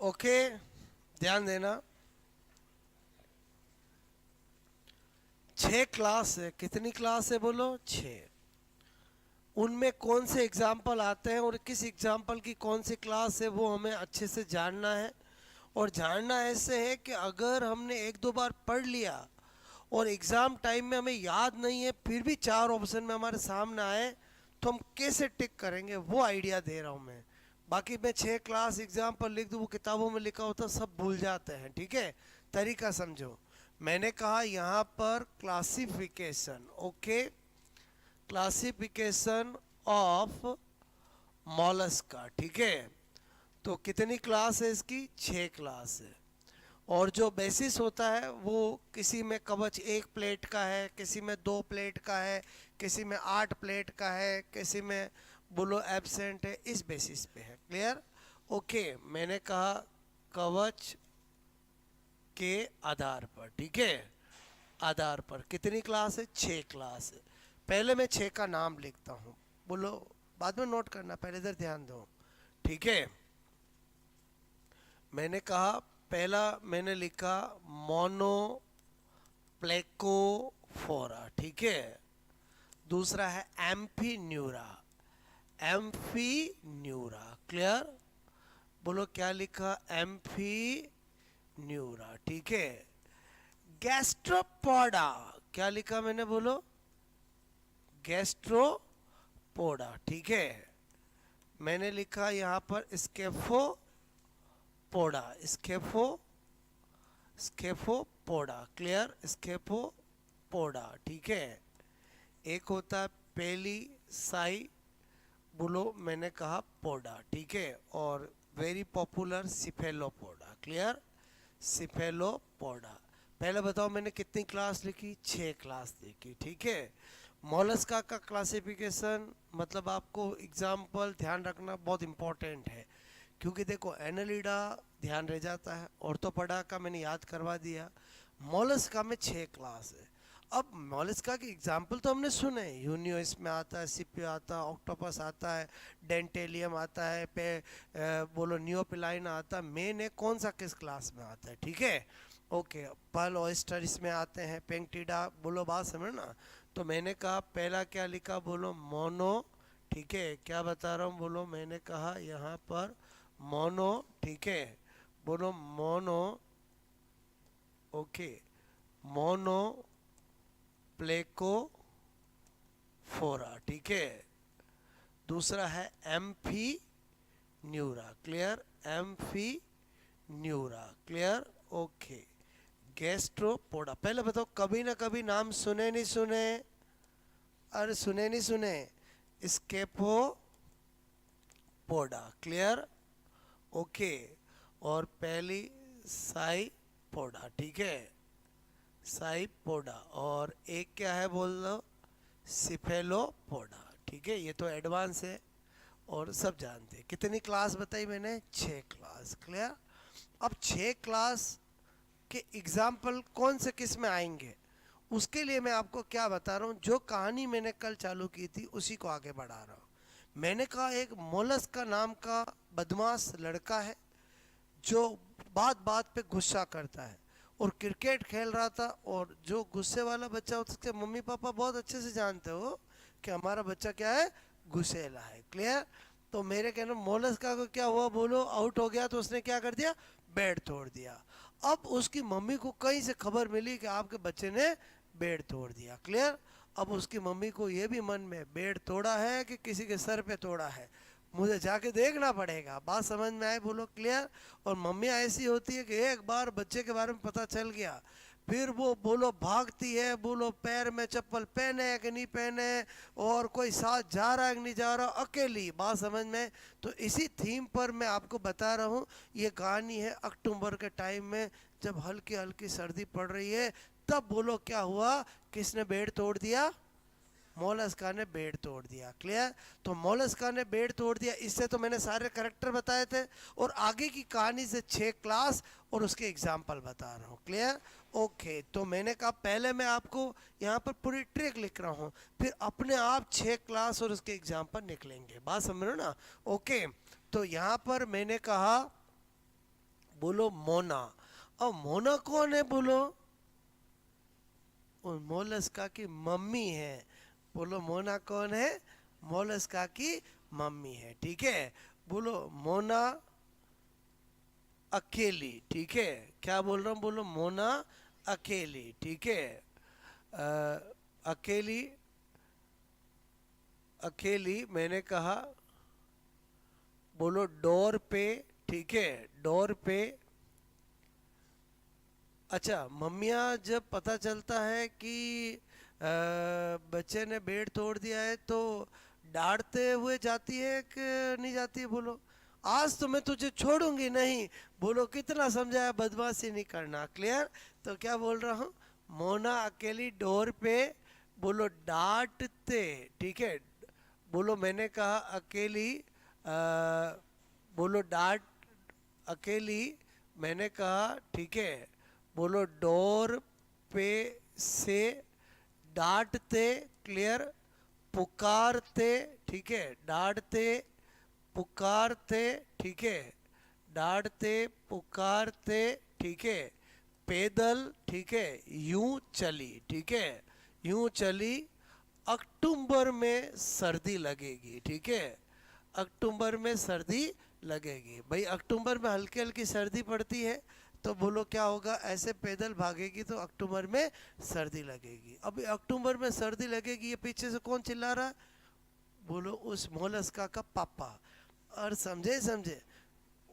Okay, ध्यान देना। 6 class है। कितनी क्लास है बोलो? 6। उनमें कौन से एग्जाम्पल आते हैं और किस एग्जाम्पल की कौन सी क्लास है वो हमें अच्छे से जानना है। और जानना ऐसे है कि अगर हमने एक दो बार पढ़ लिया और एग्ज़ाम टाइम में हमें याद नहीं है, फिर भी 4 ऑप्शन में हमारे सामने आए, तो हम कैसे टिक करेंगे वो आइडिया दे रहा हूँ मैं। बाकी मैं 6 क्लास एग्जाम्पल लिख दूँ, वो किताबों में लिखा होता सब भूल जाते हैं। ठीक है, तरीका समझो। मैंने कहा यहाँ पर classification. Okay, classification of Mollusca. ठीक है, तो कितनी क्लास है इसकी? 6 क्लास है। और जो बेसिस होता है वो किसी में कवच 1 प्लेट का है, किसी में 2 प्लेट का है, किसी में 8 प्लेट का है, किसी में बोलो एब्सेंट है, इस बेसिस पे है। क्लियर? ओके, मैंने कहा कवच के आधार पर। ठीक है, आधार पर कितनी क्लास है? 6 क्लास है। पहले मैं 6 का नाम लिखता हूँ, बोलो, बाद में नोट करना, पहले इधर ध्यान दो। ठीक है, मैंने कहा पहला मैंने लिखा मोनो प्लेकोफोरा। ठीक है, दूसरा है एम्फीन्यूरा। एम्फीन्यूरा, क्लियर? बोलो क्या लिखा? एम्फीन्यूरा। ठीक है, गैस्ट्रोपोडा। क्या लिखा मैंने? बोलो, गैस्ट्रोपोडा। ठीक है, मैंने लिखा यहाँ पर स्केफोपोडा। स्केफोपोडा, क्लियर? स्केफोपोडा। ठीक है, एक होता है पेली साई, बोलो मैंने कहा पोडा। ठीक है, और very popular Cephalopoda. Clear? Cephalopoda. पहले बताओ मैंने कितनी क्लास लिखी? 6 क्लास लिखी। ठीक है, मोलस्का का क्लासिफिकेशन मतलब आपको एग्जाम्पल ध्यान रखना बहुत इंपॉर्टेंट है, क्योंकि देखो एनालिडा ध्यान रह जाता है, ऑर्थोपोडा का मैंने याद करवा दिया, मोलस्का में 6 क्लास है। अब मोलस्का के एग्जाम्पल तो हमने सुने, यूनियोस में आता है, सिपियो आता है, ऑक्टोपस आता है, डेंटेलियम आता है, बोलो नियोपिलाइन आता है। मेन है कौन सा किस क्लास में आता है। ठीक है, ओके, पर्ल ऑयस्टर इसमें आते हैं, पेंक्टिडा, बोलो बात समझ ना। तो मैंने कहा पहला क्या लिखा? बोलो मोनो। ठीक है, क्या बता रहा हूँ? बोलो, मैंने कहा यहाँ पर मोनो। ठीक है, बोलो मोनो। Okay, mono प्लेकोफोरा। ठीक है, दूसरा है amphi Neura. Clear? Amphi Neura, clear? Okay, Gastropoda. पहले बताओ कभी ना कभी नाम सुने नहीं सुने? अरे सुने नहीं सुने? स्केपोपोडा, क्लियर? ओके, और पहली साइपोडा। ठीक है, साइपोडा, और एक क्या है बोल लो? सिफेलोपोडा। ठीक है, ये तो एडवांस है और सब जानते हैं। कितनी क्लास बताई मैंने? 6 क्लास। क्लियर? अब 6 क्लास के एग्जाम्पल कौन से किस में आएंगे, उसके लिए मैं आपको क्या बता रहा हूँ, जो कहानी मैंने कल चालू की थी उसी को आगे बढ़ा रहा हूँ। मैंने कहा एक मोलस का नाम का बदमाश लड़का है जो बात बात पे गुस्सा करता है, और क्रिकेट खेल रहा था, और जो गुस्से वाला बच्चा उसके मम्मी पापा बहुत अच्छे से जानते हो कि हमारा बच्चा क्या है? गुस्सेला है। क्लियर? तो मेरे कहना मोलस्का को क्या हुआ बोलो? आउट हो गया, तो उसने क्या कर दिया? बैट तोड़ दिया। अब उसकी मम्मी को कहीं से खबर मिली कि आपके बच्चे ने बैट तोड़ दिया। क्लियर? अब उसकी मम्मी को ये भी मन में, बैट तोड़ा है कि किसी के सर पे तोड़ा है, मुझे जाके देखना पड़ेगा। बात समझ में आए? बोलो क्लियर? और मम्मियाँ ऐसी होती है कि एक बार बच्चे के बारे में पता चल गया, फिर वो बोलो भागती है, बोलो पैर में चप्पल पहने है कि नहीं पहने, और कोई साथ जा रहा है कि नहीं जा रहा, अकेली। बात समझ में? तो इसी थीम पर मैं आपको बता रहा हूँ। ये कहानी है अक्टूबर के टाइम में, जब हल्की हल्की सर्दी पड़ रही है, तब बोलो क्या हुआ? किसने बेड तोड़ दिया? मोलस्का ने बेड तोड़ दिया। क्लियर? तो मोलस्का ने बेड तोड़ दिया, इससे तो मैंने सारे करेक्टर बताए थे, और आगे की कहानी से 6 क्लास और उसके एग्जाम्पल बता रहा हूँ। क्लियर? ओके, तो मैंने कहा पहले मैं आपको यहाँ पर पूरी ट्रिक लिख रहा हूँ, फिर अपने आप 6 क्लास और उसके एग्जाम्पल निकलेंगे। बात समझ रहे हो ना? ओके, तो यहाँ पर मैंने कहा बोलो मोना। और मोना कौन है बोलो? मोलस्का की मम्मी है। बोलो मोना कौन है? मोलस्का की मम्मी है, ठीक है। बोलो मोना अकेली, ठीक है। क्या बोल रहा हूँ? बोलो मोना अकेली, ठीक है। अकेली, अकेली मैंने कहा। बोलो डोर पे, ठीक है, डोर पे। अच्छा, मम्मियाँ जब पता चलता है कि बच्चे ने बेड तोड़ दिया है तो डांटते हुए जाती है कि नहीं जाती है? बोलो आज तो मैं तुझे छोड़ूंगी नहीं। बोलो कितना समझाया, बदमाशी नहीं करना, क्लियर? तो क्या बोल रहा हूँ? मोना अकेली डोर पे, बोलो डांटते, ठीक है। बोलो मैंने कहा अकेली, बोलो डांट, अकेली मैंने कहा, ठीक है। बोलो डोर पे से डांटते, क्लियर, पुकारते, ठीक है, डांटते पुकारते, ठीक है, डांटते पुकारते, ठीक है, पैदल, ठीक है, यूं चली, ठीक है, यूं चली। अक्टूबर में सर्दी लगेगी, ठीक है, अक्टूबर में सर्दी लगेगी। भाई अक्टूबर में हल्की हल्की सर्दी पड़ती है, तो बोलो क्या होगा? ऐसे पैदल भागेगी तो अक्टूबर में सर्दी लगेगी। अभी अक्टूबर में सर्दी लगेगी, ये पीछे से कौन चिल्ला रहा है? बोलो उस मोलस्का का पापा। और समझे? समझे?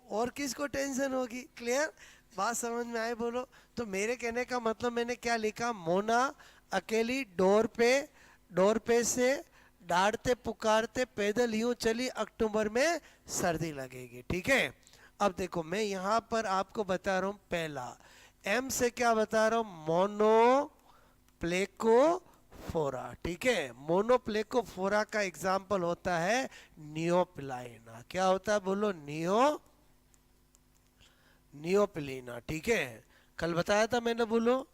और किसको टेंशन होगी? क्लियर? बात समझ में आए? बोलो। तो मेरे कहने का मतलब मैंने क्या लिखा? मोना अकेली डोर पे से डांटते पुकारते पैदल यूं चली, अक्टूबर में सर्दी लगेगी, ठीक है। अब देखो मैं यहाँ पर आपको बता रहा हूँ, पहला एम से क्या बता रहा हूँ? मोनो प्लेको फोरा, ठीक है। मोनोप्लेकोफोरा का एग्जाम्पल होता है नियोपिलाइना। क्या होता है? बोलो नियोपिलीना, ठीक है। कल बताया था मैंने, बोलो।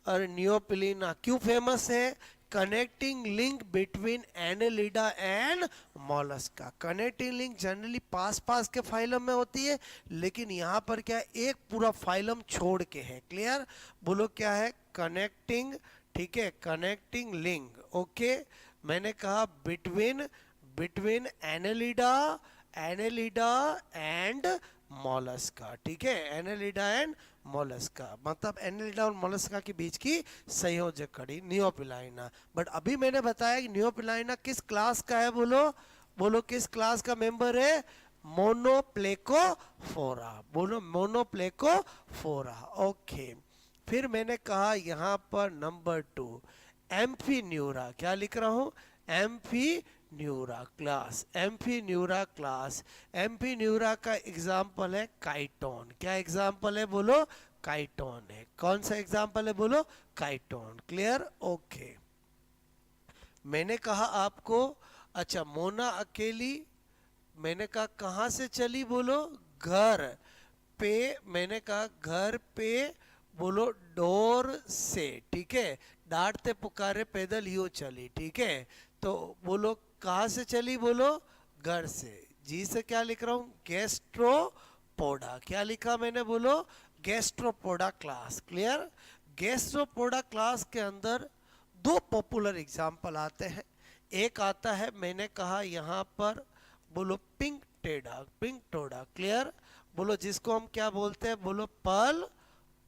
और नियोपिलीना क्यों फेमस है? Connecting link between Annelida and Mollusca. Connecting link generally पास पास के फाइलम में होती है, लेकिन यहाँ पर क्या, एक पूरा फाइलम छोड़ के है, क्लियर? बोलो क्या है? कनेक्टिंग, ठीक है, कनेक्टिंग लिंक, ओके। मैंने कहा between, between Annelida, Annelida and Mollusca, ठीक है, एनेलिडा एंड मोलस्का, मतलब एनेलिडा और मोलस्का के बीच की संयोजक कड़ी नियोपिलाइना। बट अभी मैंने बताया कि नियोपिलाइना किस क्लास का है? बोलो, बोलो किस क्लास का मेंबर है? मोनोप्लेकोफोरा। बोलो मोनोप्लेकोफोरा, ओके। फिर मैंने कहा यहाँ पर नंबर 2 एम्फीन्यूरा। क्या लिख रहा हूँ? एम्फीन्यूरा क्लास, एम्फीन्यूरा क्लास। एम्फीन्यूरा का एग्जाम्पल है काइटोन। क्या एग्जाम्पल है? बोलो काइटोन है। कौन सा एग्जाम्पल है? बोलो काइटोन, क्लियर? ओके। मैंने कहा आपको, अच्छा मोना अकेली, मैंने कहा कहाँ से चली? बोलो घर पे। मैंने कहा घर पे, बोलो डोर से, ठीक है, डांटते पुकारे पैदल यूं चली, ठीक है। तो बोलो कहाँ से चली? बोलो घर से। जी से क्या लिख रहा हूँ? गैस्ट्रोपोडा। क्या लिखा मैंने? बोलो Gastropoda class, clear? Gastropoda class के अंदर दो पॉपुलर एग्जाम्पल आते हैं। एक आता है, मैंने कहा यहाँ पर, बोलो पिंक टेडा, पिंक टोडा, क्लियर? बोलो जिसको हम क्या बोलते हैं? बोलो पर्ल,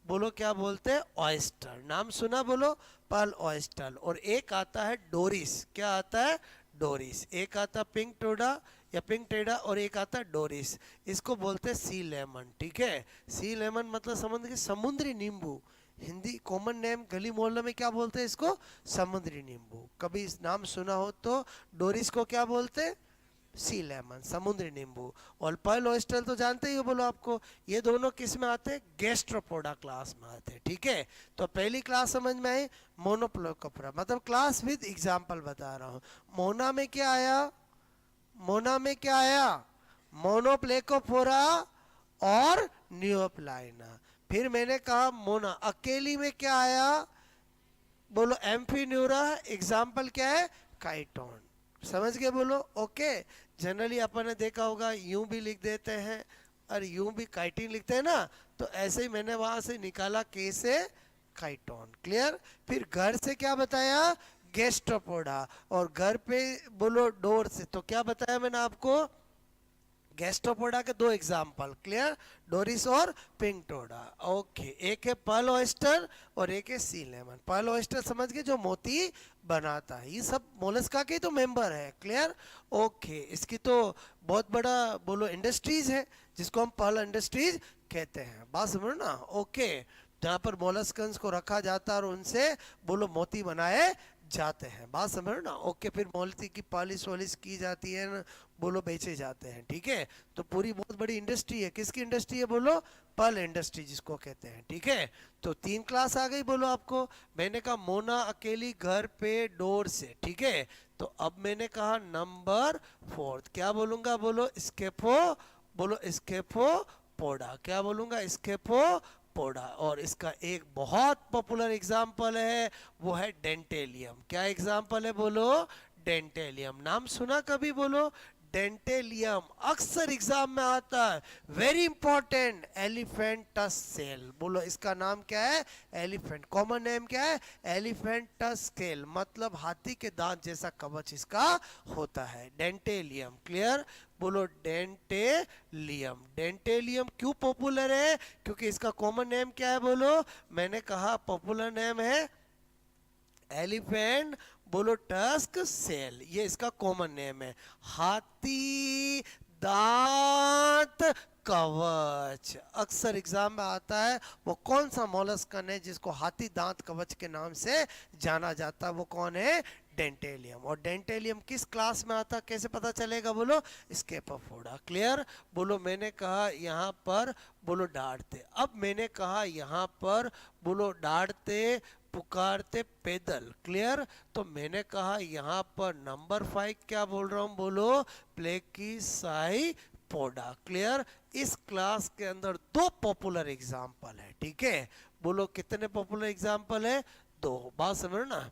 बोलो क्या बोलते हैं? ऑयस्टर। नाम सुना? बोलो पर्ल ऑयस्टर। और एक आता है डोरिस। क्या आता है? डोरिस। एक आता पिंक टोडा या पिंक टेडा और एक आता है डोरिस। इसको बोलते हैं सी लेमन, ठीक है। सी लेमन मतलब समझ गए, समुद्री नींबू। हिंदी कॉमन नेम गली मोहल्ले में क्या बोलते हैं इसको? समुद्री नींबू। कभी इस नाम सुना हो तो डोरिस को क्या बोलते हैं? सी लेमन, समुद्री नींबू। और पर्ल ऑयस्टर तो जानते ही हो, बोलो आपको। ये दोनों किस में आते हैं? गैस्ट्रोपोडा क्लास में आते हैं, ठीक है। तो पहली क्लास समझ में आई, मोनोप्लेकोफोरा, मतलब क्लास विद एग्जांपल बता रहा हूँ। मोना में क्या आया? मोना में क्या आया? मोनोप्लेकोफोरा और नियोप्लाइना। फिर मैंने कहा मोना अकेली में क्या आया? बोलो एम्फीन्यूरा। एग्जाम्पल क्या है? काइटोन। समझ गए? बोलो ओके। जनरली अपन ने देखा होगा यूं भी लिख देते हैं, अरे यूं भी काइटिन लिखते हैं ना, तो ऐसे ही मैंने वहां से निकाला के से काइटोन। क्लियर। फिर घर से क्या बताया, गैस्ट्रोपोडा। और घर पे बोलो डोर से, तो क्या बताया मैंने आपको, गैस्ट्रोपोडा के दो एग्जाम्पल। क्लियर। डोरिस और पिंकटोडा। ओके। एक है पर्ल ऑयस्टर और एक है सी लेमन। पर्ल ऑयस्टर समझ गए, जो मोती बनाता है। ये सब मोलस्का के तो मेंबर है। क्लियर। ओके। इसकी तो बहुत बड़ा बोलो इंडस्ट्रीज है, जिसको हम पर्ल इंडस्ट्रीज कहते हैं। बात समझो ना। ओके। जहाँ पर मोलस्कन्स को रखा जाता है और उनसे बोलो मोती बनाए जाते हैं। बात समझ ना। ओके। फिर मोती की पॉलिश वॉलिश की जाती है ना, बोलो बेचे जाते हैं। ठीक है। तो पूरी बहुत बड़ी इंडस्ट्री है। किसकी इंडस्ट्री है बोलो, पर्ल इंडस्ट्री जिसको कहते हैं। ठीक है। तो 3 क्लास आ गई बोलो आपको। मैंने कहा मोना अकेली घर पे डोर से। ठीक है। तो अब मैंने कहा नंबर 4 क्या बोलूंगा बोलो, स्केपो। बोलो स्केपो पोडा। क्या बोलूंगा, स्केपो पोडा। और इसका एक बहुत पॉपुलर एग्जाम्पल है, वो है डेंटेलियम। क्या एग्जाम्पल है बोलो, डेंटेलियम। नाम सुना कभी बोलो, डेंटेलियम अक्सर एग्जाम में आता है। वेरी इंपॉर्टेंट, एलिफेंटस सेल। बोलो इसका नाम क्या है, एलिफेंट। कॉमन नेम क्या है, एलिफेंटस स्केल, मतलब हाथी के दांत जैसा कवच इसका होता है, डेंटेलियम। क्लियर। बोलो डेंटेलियम। डेंटेलियम क्यों पॉपुलर है, क्योंकि इसका कॉमन नेम क्या है बोलो, मैंने कहा पॉपुलर नेम है एलिफेंट बोलो टस्क सेल, ये इसका कॉमन नेम है। हाथी दांत कवच अक्सर एग्जाम में आता है। वो कौन सा मोलस्कन है जिसको हाथी दांत कवच के नाम से जाना जाता है, वो कौन है, डेंटेलियम। और डेंटेलियम किस क्लास में आता, कैसे पता चलेगा बोलो, स्केपोफोरा। क्लियर। बोलो मैंने कहा यहाँ पर बोलो डांटते, अब मैंने कहा यहाँ पर बोलो डांटते पुकारते पैदल। क्लियर। तो मैंने कहा यहाँ पर नंबर 5 क्या बोल रहा हूँ बोलो, प्लेकिसाई पोडा। क्लियर। इस क्लास के अंदर 2 पॉपुलर एग्जाम्पल है। ठीक है। बोलो कितने पॉपुलर एग्जाम्पल है, 2। बात समझ ना।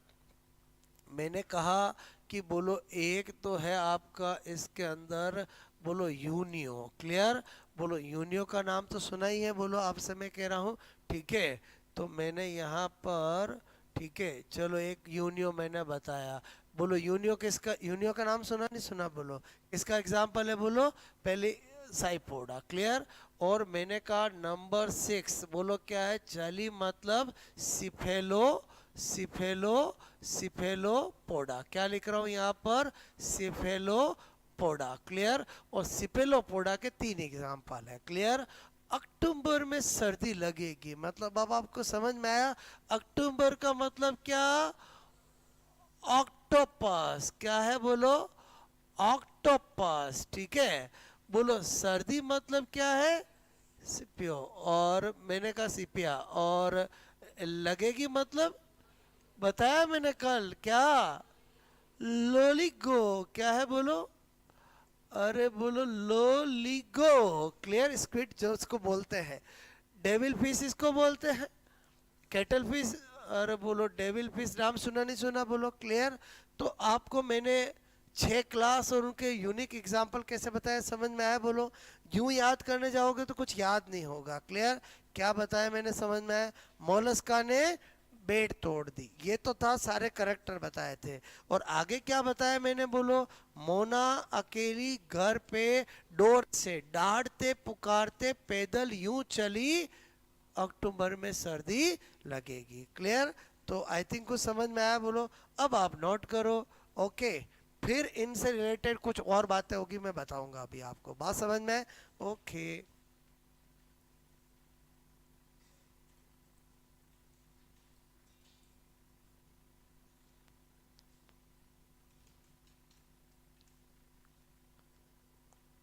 मैंने कहा कि बोलो एक तो है आपका इसके अंदर बोलो यूनियो। क्लियर। बोलो यूनियो का नाम तो सुना ही है, बोलो आपसे मैं कह रहा हूँ। ठीक है। तो मैंने यहाँ पर, ठीक है चलो एक यूनियो मैंने बताया। बोलो यूनियो किसका, यूनियो का नाम सुना नहीं सुना बोलो, किसका एग्जाम्पल है बोलो, पहले साइपोडा। क्लियर। और मैंने कहा नंबर 6 बोलो क्या है, चली मतलब सिफेलो, सिफेलो सिफेलोपोडा। क्या लिख रहा हूँ यहाँ पर, सिफेलोपोडा। क्लियर। और सिफेलोपोडा के 3 एग्जाम्पल है। क्लियर। अक्टूबर में सर्दी लगेगी, मतलब अब आपको समझ में आया, अक्टूबर का मतलब क्या, ऑक्टोपस। क्या है बोलो, ऑक्टोपस। ठीक है। बोलो सर्दी मतलब क्या है, सिपियो। और मैंने कहा सिपिया। और लगेगी मतलब बताया मैंने कल, क्या, लोलिगो। क्या है बोलो, अरे बोलो लोलिगो। क्लियर। स्क्विड जो उसको बोलते हैं, डेविल फिश इसको बोलते हैं, कैटल फिश। अरे बोलो डेविल फिश नाम सुना नहीं सुना बोलो। क्लियर। तो आपको मैंने 6 क्लास और उनके यूनिक एग्जाम्पल कैसे बताया, समझ में आया बोलो। यूं याद करने जाओगे तो कुछ याद नहीं होगा। क्लियर। क्या बताया मैंने, समझ में आया। मोलस्का ने बेट तोड़ दी, ये तो था, सारे करेक्टर बताए थे। और आगे क्या बताया मैंने बोलो, मोना अकेली घर पे डोर से डांटते पुकारते पैदल यूं चली, अक्टूबर में सर्दी लगेगी। क्लियर। तो आई थिंक कुछ समझ में आया बोलो। अब आप नोट करो। ओके। फिर इनसे रिलेटेड कुछ और बातें होगी, मैं बताऊंगा अभी आपको। बात समझ में। ओके।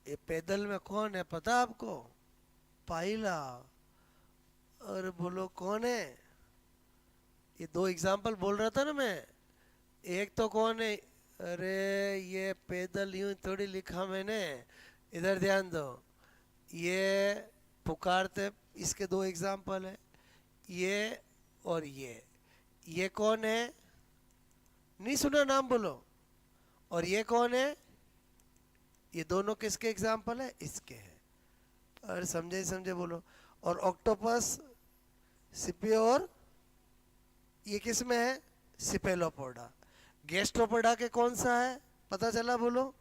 ये पैदल में कौन है पता आपको, पाइला। अरे बोलो कौन है, ये 2 एग्जाम्पल बोल रहा था ना मैं, एक तो कौन है, अरे ये पैदल यूं थोड़ी लिखा मैंने, इधर ध्यान दो। ये पुकारते, इसके 2 एग्जाम्पल है, ये और ये कौन है, नहीं सुना नाम बोलो। और ये कौन है, ये दोनों किसके एग्जाम्पल है, इसके हैं। अरे समझे समझे बोलो। और ऑक्टोपस, सिपी और ये किस में है? सिपेलोपोडा। गैस्ट्रोपोडा के कौन सा है? पता चला बोलो।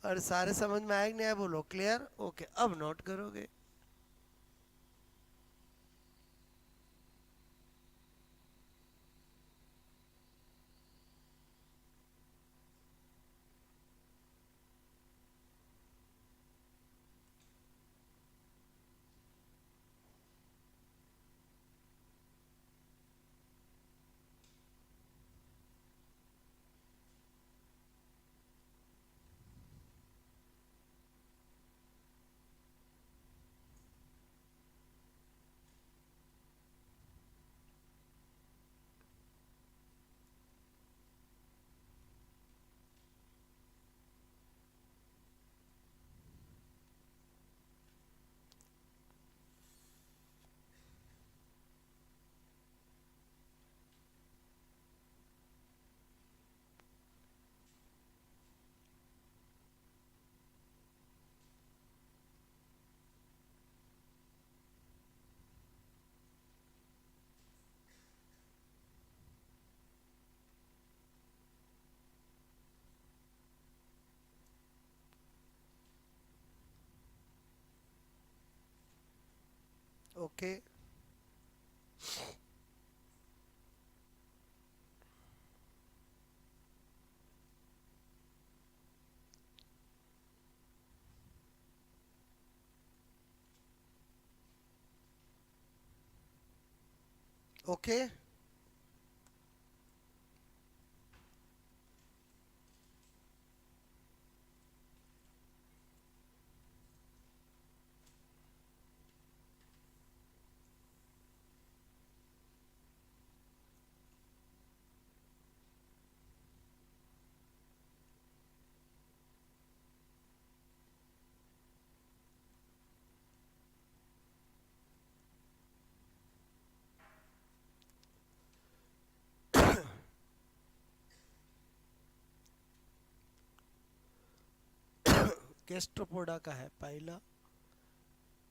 और सारे समझ में आया कि नहीं आया बोलो। क्लियर? ओके, अब नोट करोगे। ओके। ओके। गैस्ट्रोपोडा का है पहला,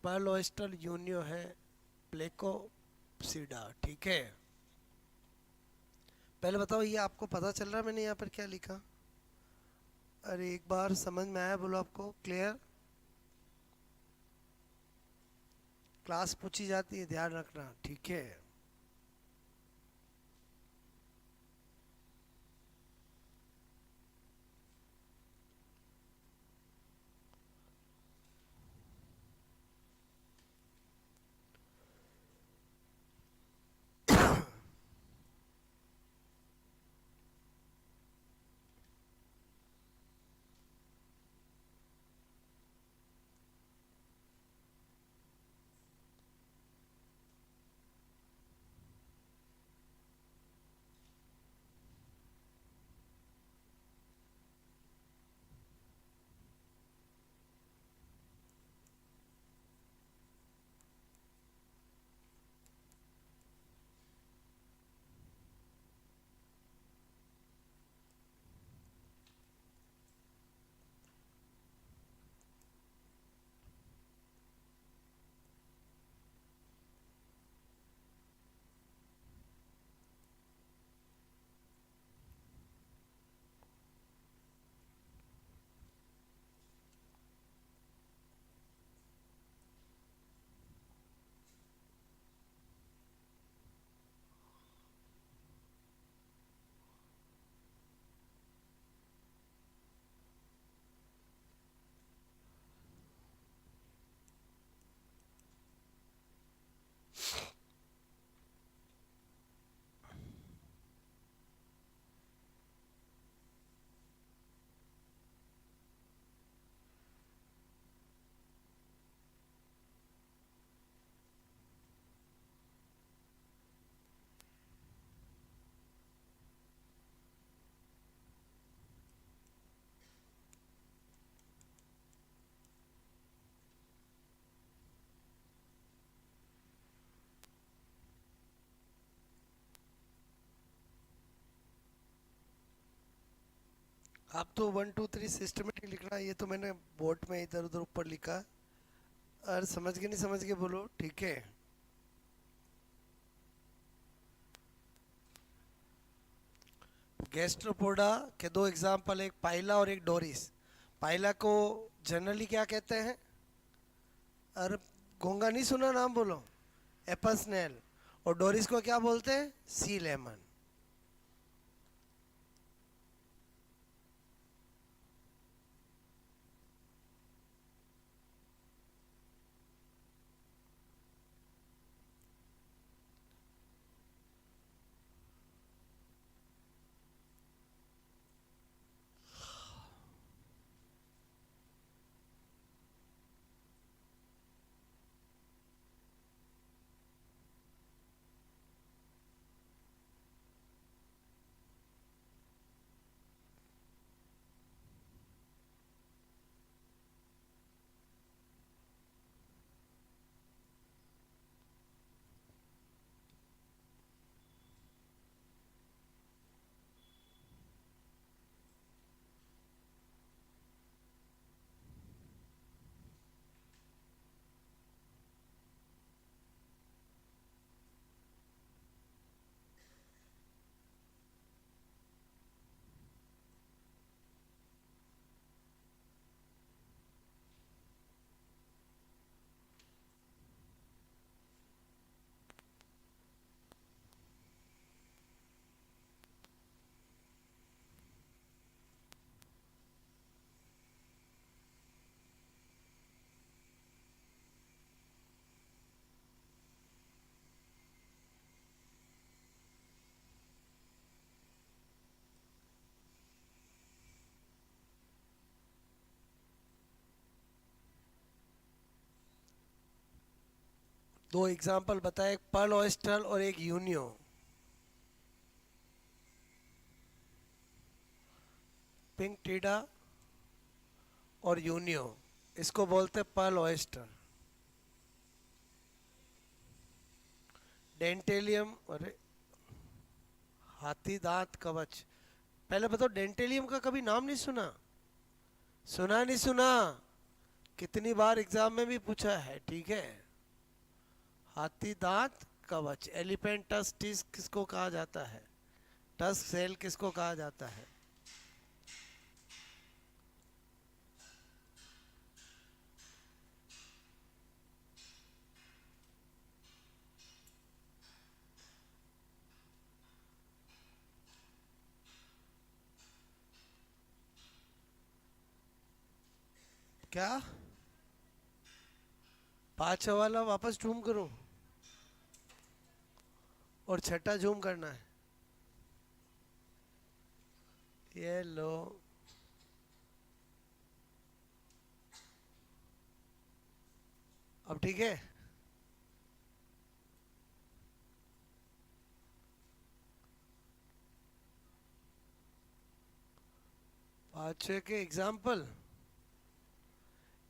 पर्लोस्टर यूनियो है प्लेकोप्सिडा। ठीक है, पहले बताओ ये आपको पता चल रहा है मैंने यहाँ पर क्या लिखा? अरे एक बार समझ में आया बोलो आपको? क्लियर? क्लास पूछी जाती है, ध्यान रखना। ठीक है, आप तो 1 2 3 सिस्टमेटिक लिखना, ये तो मैंने बोर्ड में इधर उधर ऊपर लिखा। अरे समझ के नहीं समझ के बोलो, ठीक है। गैस्ट्रोपोडा के दो एग्जाम्पल, एक पाइला और एक डोरिस। पाइला को जनरली क्या कहते हैं? अरे घोंगा नहीं सुना, नाम बोलो। Apple snail. और डोरिस को क्या बोलते हैं? सी लेमन। दो एग्जाम्पल बताए, एक पर्ल ऑयस्टर और एक यूनियो। पिंक टीडा और यूनियो, इसको बोलते पर्ल ऑयस्टर। डेंटेलियम, अरे हाथी दांत कवच। पहले बताओ, डेंटेलियम का कभी नाम नहीं सुना? सुना नहीं सुना? कितनी बार एग्जाम में भी पूछा है, ठीक है। हाथी दांत कवच। एलिफेंट टस्क टिस्क किसको कहा जाता है? टस्क सेल किसको कहा जाता है? क्या? पांच वाला वापस जूम करूं? और छठा जूम करना है? ये लो। अब ठीक है। पांचवे के एग्जाम्पल,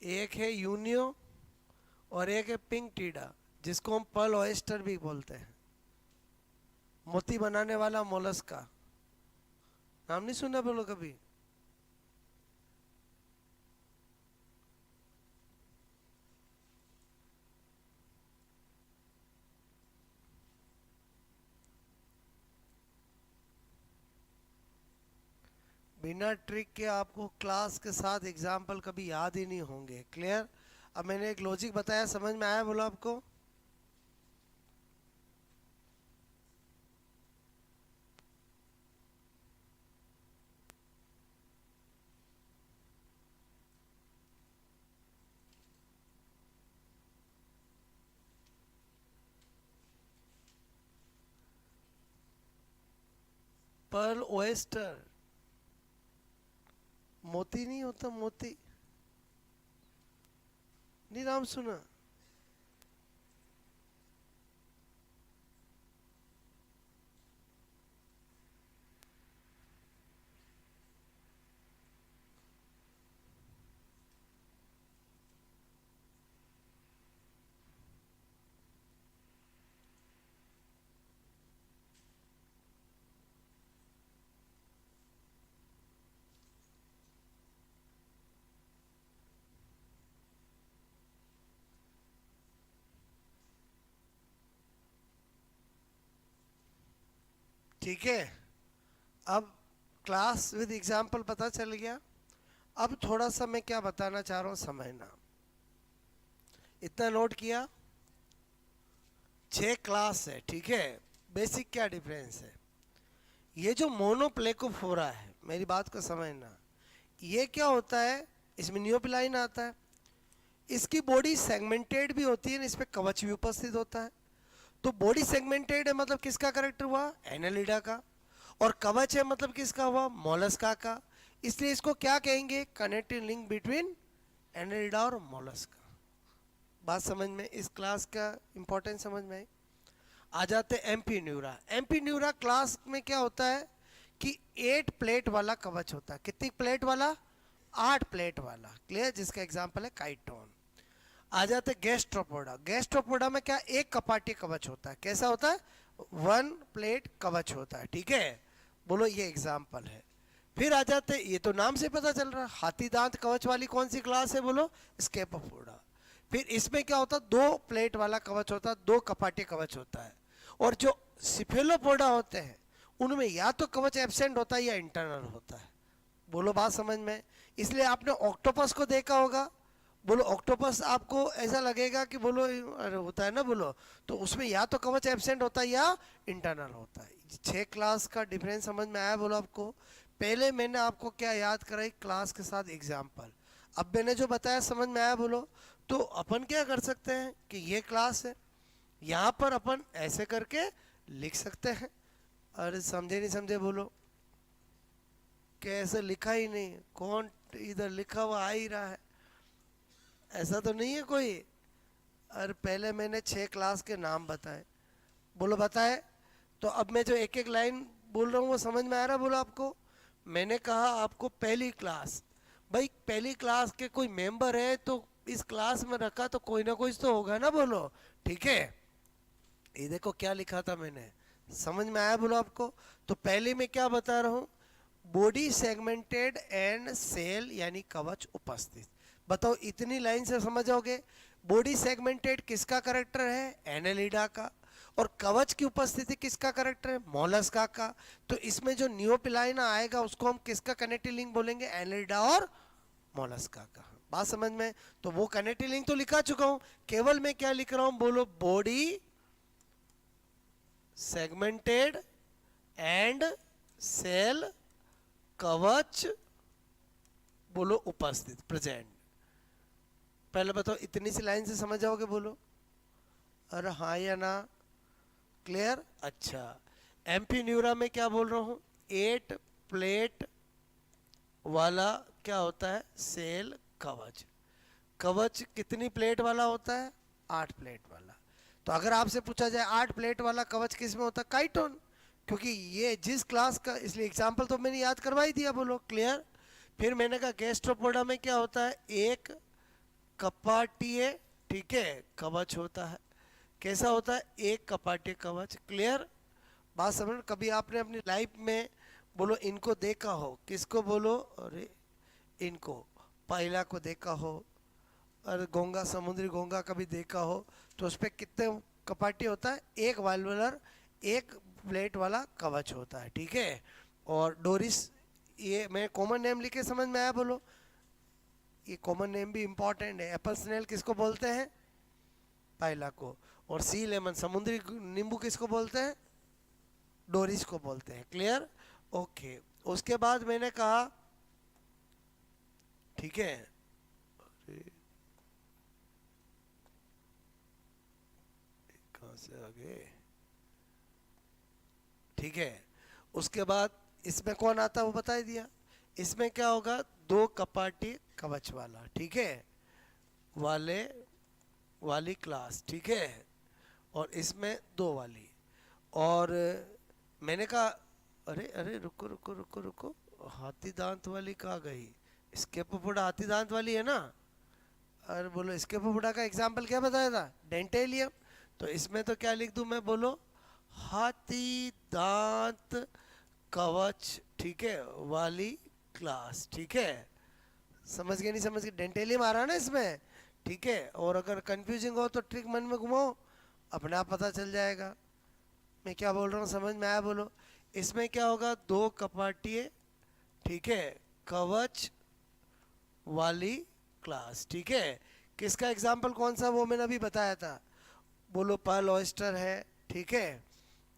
एक है यूनियो और एक है पिंक टीडा, जिसको हम पर्ल ऑयस्टर भी बोलते हैं। मोती बनाने वाला मोलस का नाम नहीं सुना बोलो कभी? बिना ट्रिक के आपको क्लास के साथ एग्जाम्पल कभी याद ही नहीं होंगे। क्लियर? अब मैंने एक लॉजिक बताया, समझ में आया बोलो आपको? पर्ल ओएस्टर, मोती नहीं होता? मोती नहीं नाम सुना? ठीक है, अब क्लास विद एग्जाम्पल पता चल गया। अब थोड़ा सा मैं क्या बताना चाह रहा हूँ समझना। इतना नोट किया, 6 क्लास है, ठीक है। बेसिक क्या डिफरेंस है, ये जो मोनोप्लेकोफोरा है, मेरी बात को समझना, ये क्या होता है, इसमें नियोपिलाइन आता है, इसकी बॉडी सेगमेंटेड भी होती है, इस पे कवच भी उपस्थित होता है। तो बॉडी सेगमेंटेड है मतलब किसका करेक्टर हुआ, एनालिडा का, और कवच है मतलब किसका हुआ, मोलस्का का। इसलिए इसको क्या कहेंगे, कनेक्टिंग लिंक बिटवीन एनालिडा और मोलस्का। बात समझ में, इस क्लास का इंपॉर्टेंस समझ में आई। आ जाते MP Neura. MP Neura class में क्या होता है कि 8 प्लेट वाला कवच होता है। कितनी प्लेट वाला, 8 प्लेट वाला, क्लियर, जिसका एग्जांपल है काइटोन। आ जाते गैस्ट्रोपोडा। गैस्ट्रोपोडा में क्या, एक कपाटी कवच होता है। कैसा होता है, 1 प्लेट कवच होता है, ठीक है। बोलो ये एग्जाम्पल है। फिर आ जाते, ये तो नाम से पता चल रहा है, हाथी दांत कवच वाली कौन सी क्लास है, बोलो स्केपोपोडा। फिर इसमें क्या होता है, 2 प्लेट वाला कवच होता है, 2 कपाटी कवच होता है। और जो सिफेलोपोडा होते हैं उनमें या तो कवच एब्सेंट होता है या इंटरनल होता है। बोलो बात समझ में। इसलिए आपने ऑक्टोपस को देखा होगा, बोलो ऑक्टोपस आपको ऐसा लगेगा कि बोलो अरे होता है ना, बोलो, तो उसमें या तो कवच एब्सेंट होता है या इंटरनल होता है। 6 क्लास का डिफरेंस समझ में आया, बोलो आपको। पहले मैंने आपको क्या याद कराई, क्लास के साथ एग्जाम्पल। अब मैंने जो बताया समझ में आया, बोलो। तो अपन क्या कर सकते हैं कि ये क्लास है, यहाँ पर अपन ऐसे करके लिख सकते हैं। अरे समझे नहीं समझे, बोलो। कैसे लिखा ही नहीं, कौन इधर लिखा हुआ आ ही रहा है, ऐसा तो नहीं है कोई। अरे पहले मैंने 6 क्लास के नाम बताए, बोलो बताए। तो अब मैं जो एक एक लाइन बोल रहा हूँ वो समझ में आ रहा है, बोलो आपको। मैंने कहा आपको पहली क्लास, भाई पहली क्लास के कोई मेंबर है तो इस क्लास में रखा तो कोई ना कोई तो होगा ना, बोलो, ठीक है। ये देखो क्या लिखा था मैंने, समझ में आया, बोलो आपको। तो पहले मैं क्या बता रहा हूँ, बॉडी सेगमेंटेड एंड सेल यानी कवच उपस्थित। बताओ इतनी लाइन से समझ जाओगे। बॉडी सेगमेंटेड किसका करेक्टर है, एनालिडा का, और कवच की उपस्थिति किसका करेक्टर है, मोलस्का का। तो इसमें जो नियोपिलाइना आएगा उसको हम किसका कनेक्टिव लिंक बोलेंगे, एनालिडा और मोलस्का का। बात समझ में। तो वो कनेक्टिव लिंक तो लिखा चुका हूं, केवल मैं क्या लिख रहा हूं, बोलो बॉडी सेगमेंटेड एंड सेल कवच, बोलो उपस्थित, प्रेजेंट। पहले बताओ इतनी सी लाइन से समझ जाओगे, बोलो अरे हाँ या ना, क्लियर। अच्छा, एम्पी न्यूरा में क्या बोल रहा हूँ, 8 प्लेट वाला क्या होता है, सेल कवच। कवच कितनी प्लेट वाला होता है, 8 प्लेट वाला। तो अगर आपसे पूछा जाए 8 प्लेट वाला कवच किस में होता है, काइटोन, क्योंकि ये जिस क्लास का, इसलिए एग्जाम्पल तो मैंने याद करवा ही दिया, बोलो क्लियर। फिर मैंने कहा गैस्ट्रोपोडा में क्या होता है, एक कपाटीय, ठीक है, कवच होता है। कैसा होता है, एक कपाटीय कवच, क्लियर। बात समझ। कभी आपने अपनी लाइफ में बोलो इनको देखा हो, किसको बोलो, अरे इनको, पाइला को देखा हो, और घोंगा, समुद्री घोंगा कभी देखा हो, तो उस पर कितने कपाटी होता है, एक वाल्वुलर, एक प्लेट वाला कवच होता है, ठीक है। और डोरिस, ये मैं कॉमन नेम लिखे, समझ में आया, बोलो। ये कॉमन नेम भी इंपॉर्टेंट है। एप्पल स्नेल किसको बोलते हैं, पाइला को। और सी लेमन, समुद्री नींबू किसको बोलते हैं, डोरिस को बोलते हैं, क्लियर, ओके। उसके बाद मैंने कहा, ठीक है, कहाँ से आगे, ठीक है। उसके बाद इसमें कौन आता है वो बता ही दिया। इसमें क्या होगा, 2 कपाटी कवच वाला, ठीक है, वाले वाली क्लास, ठीक है। और इसमें 2 वाली। और मैंने कहा, अरे अरे रुको रुको रुको रुको, हाथी दांत वाली कहाँ गई, स्केपोपोडा हाथी दांत वाली है ना। अरे बोलो स्केपोपोडा का एग्जाम्पल क्या बताया था, डेंटेलियम। तो इसमें तो क्या लिख दूं मैं, बोलो हाथी दांत कवच, ठीक है, वाली क्लास, ठीक है। समझ गए नहीं समझ गए, डेंटेलियम आ रहा है ना इसमें, ठीक है। और अगर कंफ्यूजिंग हो तो ट्रिक मन में घुमाओ, अपने आप पता चल जाएगा मैं क्या बोल रहा हूँ, समझ में आया, बोलो। इसमें क्या होगा, दो कपाटिए, ठीक है, कवच वाली क्लास, ठीक है। किसका एग्जाम्पल कौन सा, वो मैंने अभी बताया था, बोलो पर्ल ऑयस्टर है, ठीक है,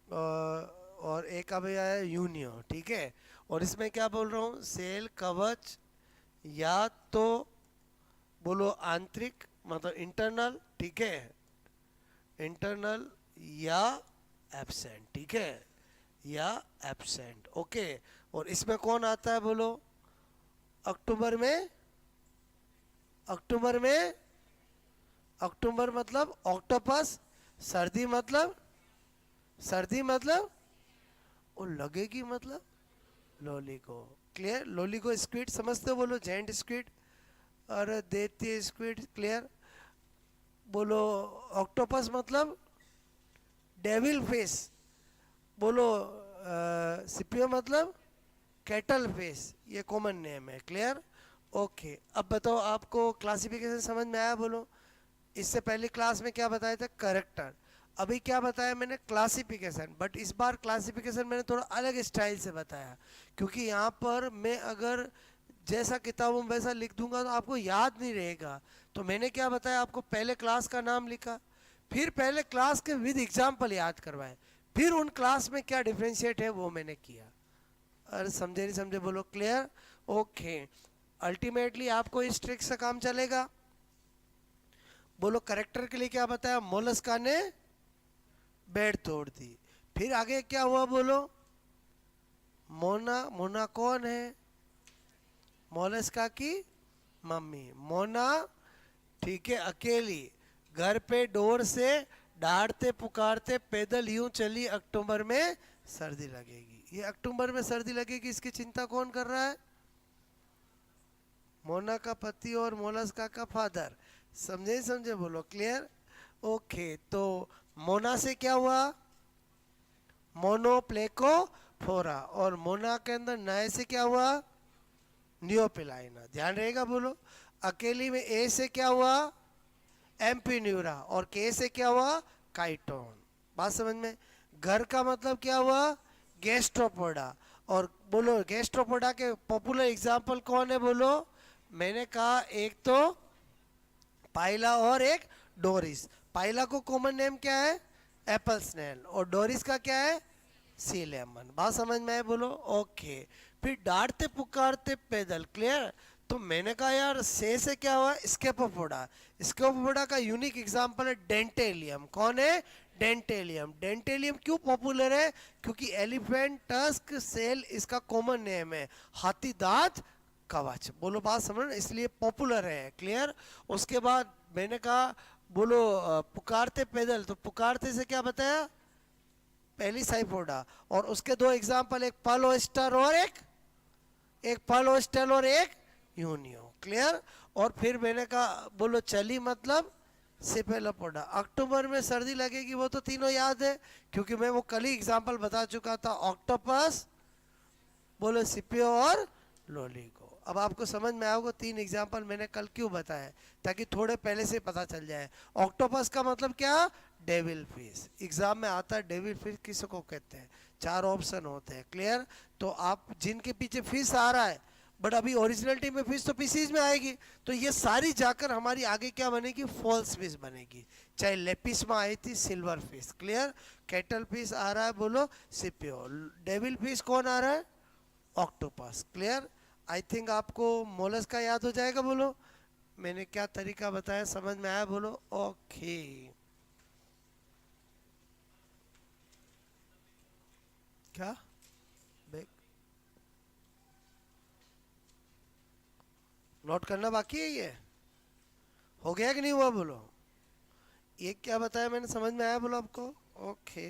और एक अभी आया यूनियो, ठीक है। और इसमें क्या बोल रहा हूँ, सेल कवच या तो बोलो आंतरिक मतलब इंटरनल, ठीक है, इंटरनल या एब्सेंट, ठीक है, या एब्सेंट, ओके। और इसमें कौन आता है बोलो, अक्टूबर में, अक्टूबर में, अक्टूबर मतलब ऑक्टोपस, सर्दी मतलब, सर्दी मतलब वो लगेगी मतलब लोलिको, क्लियर। लोलिको स्क्विड समझते हो, बोलो जेंट स्क्विड और देती स्क्विड, क्लियर। बोलो ऑक्टोपस मतलब डेविल फेस, बोलो सिपियो मतलब कैटल फेस, ये कॉमन नेम है, क्लियर। ओके, अब बताओ आपको क्लासिफिकेशन समझ में आया बोलो। इससे पहले क्लास में क्या बताया था, करेक्टर, अभी क्या बताया मैंने, क्लासिफिकेशन। बट इस बार क्लासिफिकेशन मैंने थोड़ा अलग स्टाइल से बताया, क्योंकि यहाँ पर मैं अगर जैसा किताबों में वैसा लिख दूंगा तो आपको याद नहीं रहेगा। तो मैंने क्या बताया आपको, पहले क्लास का नाम लिखा, फिर पहले क्लास के विद एग्जाम्पल याद करवाए, फिर उन क्लास में क्या डिफ्रेंशिएट है वो मैंने किया। अरे समझे नहीं समझे बोलो, क्लियर। ओके, अल्टीमेटली आपको इस ट्रिक से काम चलेगा। बोलो करेक्टर के लिए क्या बताया, मोलस्का ने बेड तोड़ दी, फिर आगे क्या हुआ बोलो, मोना, मोना कौन है, मोलस्का की मम्मी, मोना, ठीक है, अकेली घर पे डोर से डांटते पुकारते पैदल यूं चली, अक्टूबर में सर्दी लगेगी। ये अक्टूबर में सर्दी लगेगी इसकी चिंता कौन कर रहा है, मोना का पति और मोलस्का का फादर, समझे समझे बोलो, क्लियर। ओके, तो मोना से क्या हुआ, मोनोप्लेको फोरा, और मोना के अंदर नए से क्या हुआ, नियोपिलाइना, ध्यान रहेगा बोलो। अकेली में ए से क्या हुआ, एम्पिन्यूरा, और के से क्या हुआ, काइटोन, बात समझ में। घर का मतलब क्या हुआ, गैस्ट्रोपोडा, और बोलो गैस्ट्रोपोडा के पॉपुलर एग्जाम्पल कौन है बोलो, मैंने कहा एक तो पाइला और एक डोरिस। पाइला को कॉमन नेम क्या है, एप्पल स्नेल, और डोरिस का क्या है, सी लेमन, बात समझ में आए बोलो। ओके, फिर डांटते पुकारते पैदल, क्लियर। तो मैंने कहा यार से क्या हुआ, स्केपोपोडा, स्केपोपोडा का यूनिक एग्जांपल है डेंटेलियम, कौन है, डेंटेलियम। डेंटेलियम क्यों पॉपुलर है, क्योंकि एलिफेंट टस्क सेल इसका कॉमन नेम है, हाथी दांत कवच, बोलो बात समझ, इसलिए पॉपुलर है, क्लियर। उसके बाद मैंने कहा बोलो पुकारते पैदल, तो पुकारते से क्या बताया, पहली साइपोडा, और उसके दो एग्जांपल, एक पर्ल ऑयस्टर और एक पर्ल ऑयस्टर और एक यूनियो, क्लियर। और फिर मैंने कहा बोलो चली मतलब सिफेलोपोडा। अक्टूबर में सर्दी लगेगी वो तो तीनों याद है, क्योंकि मैं वो कल ही एग्जांपल बता चुका था, ऑक्टोपस, बोलो सिपियो और लोलिको। अब आपको समझ में आओगे तीन एग्जांपल मैंने कल क्यों बताया, ताकि थोड़े पहले से पता चल जाए। ऑक्टोपस का मतलब क्या, डेविल फिश, एग्जाम में आता है डेविल फिश किसको कहते हैं, चार ऑप्शन होते हैं, क्लियर। तो आप जिनके पीछे फिश आ रहा है, बट अभी ओरिजिनलिटी में फिश तो पीसीज में आएगी, तो ये सारी जाकर हमारी आगे क्या बनेगी, फॉल्स फिश बनेगी। चाहे लेपिस में आई थी silver fish, clear. Cuttlefish आ रहा है बोलो सिपियो, डेविल फिश कौन आ रहा है, ऑक्टोपस, क्लियर। आई थिंक आपको मोलस का याद हो जाएगा बोलो, मैंने क्या तरीका बताया समझ में आया बोलो, ओके। क्या नोट करना बाकी है, ये हो गया कि नहीं हुआ बोलो, ये क्या बताया मैंने समझ में आया बोलो आपको, ओके।